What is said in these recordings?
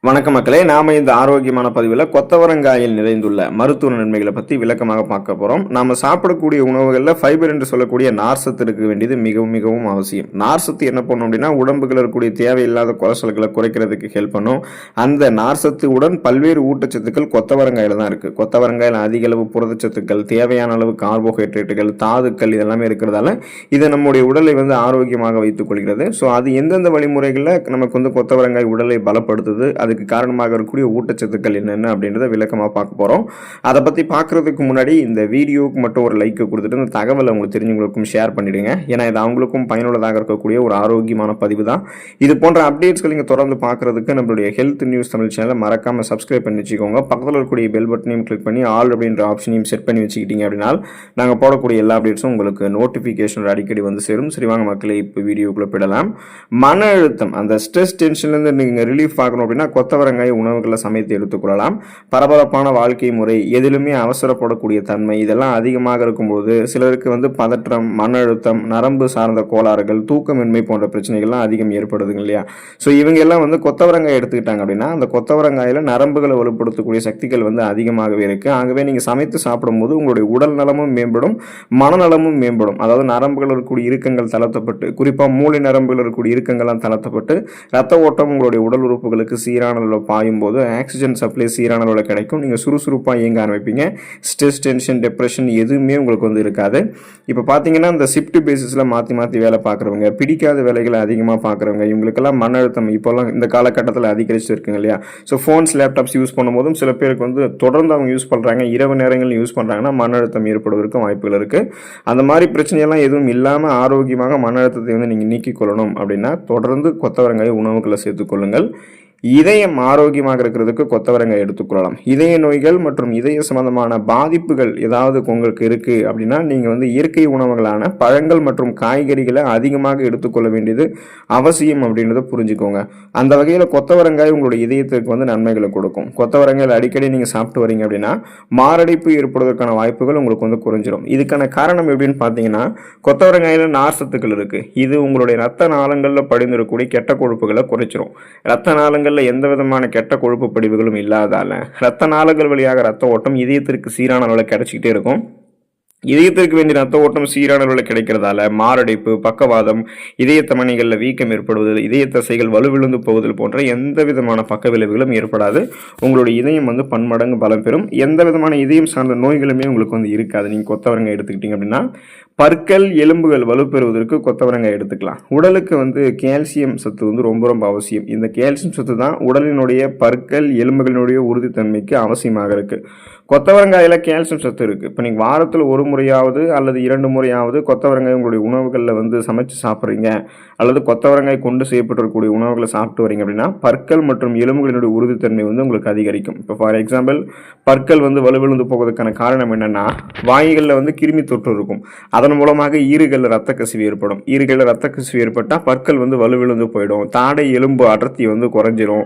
வணக்கம் மக்களே, நாம இந்த ஆரோக்கியமான பதிவில் கொத்தவரங்காயில் நிறைந்துள்ள மருத்துவ நன்மைகளை பற்றி விளக்கமாக பார்க்க போகிறோம். நாம சாப்பிடக்கூடிய உணவுகளில் ஃபைபர் என்று சொல்லக்கூடிய நார்சத்து இருக்க வேண்டியது மிகவும் மிகவும் அவசியம். நார்சத்து என்ன பண்ணும் அப்படின்னா, உடம்புகளில் இருக்கக்கூடிய தேவையில்லாத கொலஸ்ட்ரால்களை குறைக்கிறதுக்கு ஹெல்ப் பண்ணும். அந்த நார்சத்துடன் பல்வேறு ஊட்டச்சத்துக்கள் கொத்தவரங்காயில் தான் இருக்குது. கொத்தவரங்காயில் அதிக அளவு புரதச்சத்துக்கள், தேவையான அளவு கார்போஹைட்ரேட்டுகள், தாதுக்கள் இதெல்லாமே இருக்கிறதால இது நம்முடைய உடலை ஆரோக்கியமாக வைத்துக் கொள்கிறது. ஸோ அது எந்தெந்த வழிமுறைகளில் நமக்கு கொத்தவரங்காய் உடலை பலப்படுத்துது, அதுக்கு காரணமாக இருக்கக்கூடிய ஊட்டச்சத்துக்கள் என்னென்ன அப்படின்றத விளக்கமாக பார்க்க போகிறோம். அதை பற்றி பார்க்குறதுக்கு முன்னாடி இந்த வீடியோவுக்கு மட்டும் ஒரு லைக் கொடுத்துட்டு இந்த தகவலை உங்களுக்கு தெரிஞ்சவங்களுக்கும் ஷேர் பண்ணிவிடுங்க. ஏன்னா இது அவங்களுக்கும் பயனுள்ளதாக இருக்கக்கூடிய ஒரு ஆரோக்கியமான பதிவு தான். இது போன்ற அப்டேட்ஸ்கள் நீங்கள் தொடர்ந்து பார்க்குறதுக்கு நம்மளுடைய ஹெல்த் நியூஸ் தமிழ் சேனலை மறக்காமல் சப்ஸ்கிரைப் பண்ணி வச்சுக்கோங்க. பக்கத்தில் இருக்கக்கூடிய பெல் பட்டனையும் கிளிக் பண்ணி ஆல் அப்படின்ற ஆப்ஷனையும் செட் பண்ணி வச்சுக்கிட்டீங்க அப்படின்னா நாங்கள் போடக்கூடிய எல்லா அப்டேட்ஸும் உங்களுக்கு நோட்டிஃபிகேஷன் அடிக்கடி சேரும். சரி வாங்க மக்களே, இப்போ வீடியோக்குள்ளே போயிடலாம். மன அழுத்தம், அந்த ஸ்ட்ரெஸ் டென்ஷன்லேருந்து நீங்கள் ரிலீஃப் ஆகணும் அப்படின்னா கொத்தவரங்காய் உணவுகளை சமைத்து எடுத்துக்கொள்ளலாம். பரபரப்பான வாழ்க்கை முறை, எதிலுமே அவசரப்படக்கூடிய தன்மை இதெல்லாம் அதிகமாக இருக்கும்போது சிலருக்கு பதற்றம், மன அழுத்தம், நரம்பு சார்ந்த கோளாறுகள், தூக்கமின்மை போன்ற பிரச்சனைகள்லாம் அதிகம் ஏற்படுதுங்க இல்லையா? ஸோ இவங்க எல்லாம் கொத்தவரங்காய் எடுத்துக்கிட்டாங்க அப்படின்னா அந்த கொத்தவரங்காயில் நரம்புகளை வலுப்படுத்தக்கூடிய சக்திகள் அதிகமாகவே இருக்கு. ஆகவே நீங்கள் சமைத்து சாப்பிடும்போது உங்களுடைய உடல் நலமும் மேம்படும், மனநலமும் மேம்படும். அதாவது நரம்புகள் இருக்கக்கூடிய இறுக்கங்கள் தளர்த்தப்பட்டு, குறிப்பாக மூளை நரம்புகள் இருக்கக்கூடிய இறுக்கங்கள்லாம் தளர்த்தப்பட்டு ரத்த ஓட்டம் உங்களுடைய உடல் உறுப்புகளுக்கு சீரான அளவில் பாயும் போது ஆக்சிஜன் சப்ளை சீரான அளவில் கிடைக்கும். நீங்கள் சுறுசுறுப்பாக இயங்க ஆரம்பிப்பீங்க. ஸ்ட்ரெஸ், டென்ஷன், டிப்ரெஷன் எதுவுமே உங்களுக்கு இருக்காது. இப்போ பார்த்தீங்கன்னா இந்த ஷிஃப்ட் பேசிஸில் மாற்றி மாற்றி வேலை பார்க்குறவங்க, பிடிக்காத வேலைகளை அதிகமாக பார்க்குறவங்க, இவங்களுக்கெல்லாம் மன அழுத்தம் இப்போல்லாம் இந்த காலகட்டத்தில் அதிகரிச்சு இருக்குங்க இல்லையா? ஸோ ஃபோன்ஸ், லேப்டாப்ஸ் யூஸ் பண்ணும்போதும் சில பேருக்கு தொடர்ந்து அவங்க யூஸ் பண்ணுறாங்க, இரவு நேரங்களில் யூஸ் பண்ணுறாங்கன்னா மன அழுத்தம் ஏற்படுவதற்கும் வாய்ப்புகள் இருக்குது. அந்த மாதிரி பிரச்சனையெல்லாம் எதுவும் இல்லாமல் ஆரோக்கியமாக மன அழுத்தத்தை நீங்கள் நீக்கிக் கொள்ளணும் அப்படின்னா தொடர்ந்து கொத்தவரங்காய் உணவுகளை சேர்த்துக்கொள்ளுங்கள். இதயம் ஆரோக்கியமாக இருக்கிறதுக்கு கொத்தவரங்காய் எடுத்துக்கொள்ளலாம். இதய நோய்கள் மற்றும் இதய சம்பந்தமான பாதிப்புகள் ஏதாவது உங்களுக்கு இருக்குது அப்படின்னா நீங்கள் இயற்கை உணவுகளான பழங்கள் மற்றும் காய்கறிகளை அதிகமாக எடுத்துக்கொள்ள வேண்டியது அவசியம் அப்படின்றத புரிஞ்சுக்கோங்க. அந்த வகையில் கொத்தவரங்காய் உங்களுடைய இதயத்திற்கு நன்மைகளை கொடுக்கும். கொத்தவரங்காயில் அடிக்கடி நீங்கள் சாப்பிட்டு வரீங்க அப்படின்னா மாரடைப்பு ஏற்படுவதற்கான வாய்ப்புகள் உங்களுக்கு குறைஞ்சிரும். இதுக்கான காரணம் எப்படின்னு பார்த்தீங்கன்னா, கொத்தவரங்காயில் நார் சத்துக்கள் இருக்குது. இது உங்களுடைய ரத்த நாளங்களில் படிந்திருக்கக்கூடிய கெட்ட கொழுப்புகளை குறைச்சிரும். ரத்த நாளங்கள் எந்த விதமான கெட்ட கொழுப்பு படிவுகளும் இல்லாதால ரத்த நாளங்கள் வழியாக ரத்த ஓட்டம் இதயத்திற்கு சீரான அளவில் கிடைச்சிக்கிட்டே இருக்கும். இதயத்திற்கு வேண்டிய ரத்த ஓட்டம் சீரான அளவில் கிடைக்கிறதால மாரடைப்பு, பக்கவாதம், இதய தமனிகளில் வீக்கம் ஏற்படுவது, இதய தசைகள் வலுவிழுந்து போவதில் போன்ற எந்த விதமான பக்க விளைவுகளும் ஏற்படாது. உங்களுடைய இதயம் பன்மடங்கு பலம் பெறும். எந்த விதமான இதயம் சார்ந்த நோய்களுமே உங்களுக்கு இருக்காது. நீங்கள் கொத்தவரங்காய் எடுத்துக்கிட்டீங்க அப்படின்னா பற்கள், எலும்புகள் வலுப்பெறுவதற்கு கொத்தவரங்காய் எடுத்துக்கலாம். உடலுக்கு கால்சியம் சத்து ரொம்ப ரொம்ப அவசியம். இந்த கால்சியம் சத்து தான் உடலினுடைய பற்கள், எலும்புகளினுடைய உறுதித்தன்மைக்கு அவசியமாக இருக்கு. கொத்தவரங்காயில் கால்சியம் சத்து இருக்குது. இப்போ நீங்கள் வாரத்தில் ஒரு முறையாவது அல்லது 2 முறையாவது கொத்தவரங்காய் உங்களுடைய உணவுகளில் சமைச்சு சாப்பிட்றீங்க அல்லது கொத்தவரங்காய் கொண்டு செய்யப்பட்டிருக்கக்கூடிய உணவுகளை சாப்பிட்டு வரீங்க அப்படின்னா பற்கள் மற்றும் எலும்புகளினுடைய உறுதித்தன்மை உங்களுக்கு அதிகரிக்கும். இப்போ ஃபார் எக்ஸாம்பிள், பற்கள் வலுவிழுந்து போவதற்கான காரணம் என்னென்னா, வாய்களில் கிருமி தொற்று இருக்கும். அதன் மூலமாக ஈறுகளில் ரத்த கசிவு ஏற்படும். ஈறுகளில் ரத்த கசிவு ஏற்பட்டால் பற்கள் வலுவிழுந்து போயிடும். தாடை எலும்பு அடர்த்தி குறைஞ்சிரும்.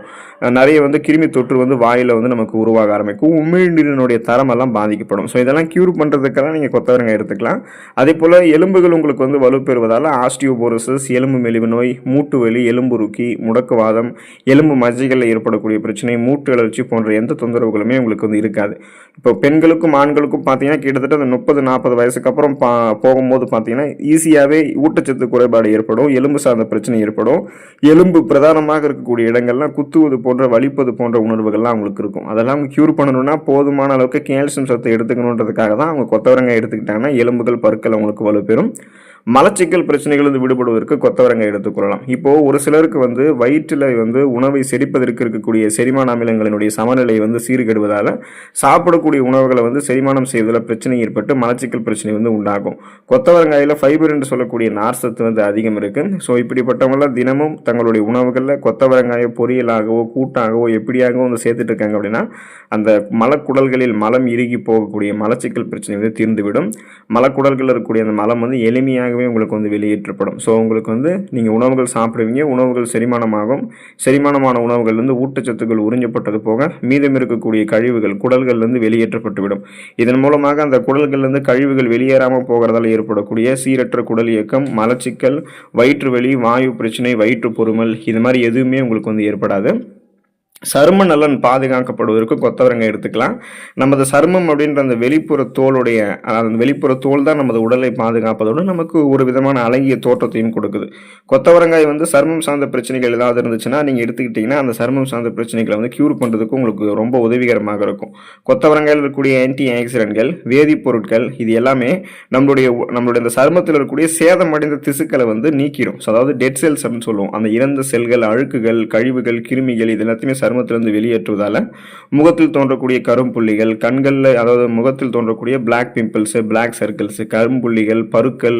நிறைய கிருமி தொற்று வாயில் நமக்கு உருவாக ஆரம்பிக்கும். உமிழ்நீரினுடைய தரம் எல்லாம் பாதிக்கப்படும். ஸோ இதெல்லாம் கியூர் பண்ணுறதுக்கெல்லாம் நீங்கள் கொத்தவரங்காய் எடுத்துக்கலாம். அதே போல் எலும்புகள் உங்களுக்கு வலுப்பெறுவதால் ஆஸ்டியோபோரோசிஸ், எலும்பு மெலிவு நோய், மூட்டு வலி, எலும்புருக்கி, முடக்குவாதம், எலும்பு மஜ்ஜைகளில் ஏற்படக்கூடிய பிரச்சனை, மூட்டு அழற்சி போன்ற எந்த தொந்தரவுகளுமே உங்களுக்கு இருக்காது. இப்போ பெண்களுக்கும் ஆண்களுக்கும் பார்த்தீங்கன்னா கிட்டத்தட்ட அந்த 30-40 வயசுக்கு அப்புறம் போகும்போது பார்த்தீங்கன்னா ஈஸியாகவே ஊட்டச்சத்து குறைபாடு ஏற்படும், எலும்பு சார்ந்த பிரச்சனை ஏற்படும். எலும்பு பிரதானமாக இருக்கக்கூடிய இடங்கள்லாம் குத்துவது போன்ற, வலிப்பது போன்ற உணர்வுகள்லாம் அவங்களுக்கு இருக்கும். அதெல்லாம் கியூர் பண்ணணும்னா போதுமான அளவுக்கு கால்சியம் சத்தை எடுத்துக்கணுன்றதுக்காக தான் அவங்க கொத்தவரங்காய் எடுத்துக்கிட்டாங்கன்னா எலும்புகள், பற்கள் அவங்களுக்கு வலுப்பெறும். மலச்சிக்கல் பிரச்சனைகள் விடுபடுவதற்கு கொத்தவரங்காய் எடுத்துக்கொள்ளலாம். இப்போ ஒரு சிலருக்கு வயிற்றில் உணவை செரிப்பதற்கு இருக்கக்கூடிய செரிமான அமிலங்களினுடைய சமநிலை சீர்கெடுவதால் சாப்பிடக்கூடிய உணவுகளை செரிமானம் செய்வதில் பிரச்சனை ஏற்பட்டு மலச்சிக்கல் பிரச்சனை உண்டாகும். கொத்தவரங்காயில் ஃபைபர் என்று சொல்லக்கூடிய நார் சத்து அதிகம் இருக்கு. ஸோ இப்படிப்பட்டவங்களாம் தினமும் தங்களுடைய உணவுகளில் கொத்தவரங்காயை பொரியலாகவோ கூட்டாகவோ எப்படியாகவோ சேர்த்துட்டு இருக்காங்க அப்படின்னா அந்த மலக்குடல்களில் மலம் இறுகி போகக்கூடிய மலச்சிக்கல் பிரச்சனை தீர்ந்துவிடும். மலக்குடல்கள் இருக்கக்கூடிய அந்த மலம் எளிமையாக உங்களுக்கு வெளியேற்றப்படும். ஸோ உங்களுக்கு நீங்கள் உணவுகள் சாப்பிடுவீங்க, உணவுகள் செரிமானமாகும். செரிமானமான உணவுகள் ஊட்டச்சத்துக்கள் உறிஞ்சப்பட்டது போக மீதம் இருக்கக்கூடிய கழிவுகள் குடல்கள்லேருந்து வெளியேற்றப்பட்டுவிடும். இதன் மூலமாக அந்த குடல்கள்லேருந்து கழிவுகள் வெளியேறாமல் போகிறதால ஏற்படக்கூடிய சீரற்ற குடல் இயக்கம், மலச்சிக்கல், வயிற்று வலி, வாயு பிரச்சனை, வயிற்று பொறுமல் இது மாதிரி எதுவுமே உங்களுக்கு ஏற்படாது. சரும நலன் பாதுகாக்கப்படுவதற்கு கொத்தவரங்காய் எடுத்துக்கலாம். நமது சருமம் அப்படின்ற அந்த வெளிப்புற தோலுடைய அந்த வெளிப்புற தோல் தான் நமது உடலை பாதுகாப்பதோடு நமக்கு ஒரு விதமான அழகிய தோற்றத்தையும் கொடுக்குது. கொத்தவரங்காய் வந்து சருமம் சார்ந்த பிரச்சனைகள் ஏதாவது இருந்துச்சுன்னா நீங்கள் எடுத்துக்கிட்டிங்கன்னா அந்த சருமம் சார்ந்த பிரச்சனைகளை வந்து க்யூர் பண்ணுறதுக்கு உங்களுக்கு ரொம்ப உதவிகரமாக இருக்கும். கொத்தவரங்காயில் இருக்கக்கூடிய ஆன்டி ஆக்சிடென்ட்கள், வேதிப்பொருட்கள் இது எல்லாமே நம்மளுடைய இந்த சருமத்தில் இருக்கக்கூடிய சேதமடைந்த திசுக்களை வந்து நீக்கிடும். அதாவது டெட் செல்ஸ் அப்படின்னு சொல்லுவோம். அந்த இறந்த செல்கள், அழுக்குகள், கழிவுகள், கிருமிகள் இது எல்லாத்தையுமே சருமத்திலிருந்து வெளியேற்றுவதால முகத்தில் தோன்றக்கூடிய கரும்புள்ளிகள், கண்களில் அதாவது முகத்தில் தோன்றக்கூடிய பிளாக் பிம்பிள்ஸ், பிளாக் சர்க்கிள்ஸ், கரும்புள்ளிகள், பருக்கள்,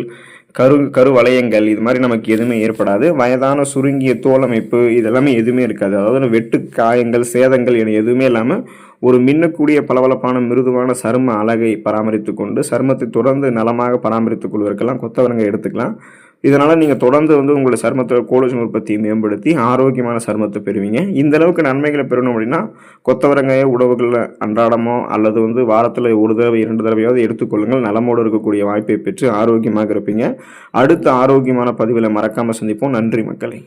கருவளையங்கள் இது மாதிரி நமக்கு எதுவுமே ஏற்படாது. வயதான சுருங்கிய தோலமைப்பு இதெல்லாமே எதுவுமே இருக்காது. அதாவது வெட்டு காயங்கள், சேதங்கள் என எதுவுமே இல்லாமல் ஒரு மின்னக்கூடிய பளபளப்பான மிருதுவான சரும அழகை பராமரித்து கொண்டு சருமத்தை தொடர்ந்து நலமாக பராமரித்துக் கொள்வதற்கெல்லாம் கொத்தவரங்காய் எடுத்துக்கலாம். இதனால் நீங்கள் தொடர்ந்து வந்து உங்களோட சருமத்தோட கோலாஜன் உற்பத்தியை மேம்படுத்தி ஆரோக்கியமான சருமத்தை பெறுவீங்க. இந்த அளவுக்கு நன்மைகளை பெறணும் அப்படின்னா கொத்தவரங்காயை உணவுகளில் அன்றாடமோ அல்லது வந்து வாரத்தில் ஒரு தடவை 2 தடவையாவது எடுத்துக்கொள்ளுங்கள். நலமோடு இருக்கக்கூடிய வாய்ப்பை பெற்று ஆரோக்கியமாக இருப்பீங்க. அடுத்த ஆரோக்கியமான பதிவில் மறக்காமல் சந்திப்போம். நன்றி மக்களை.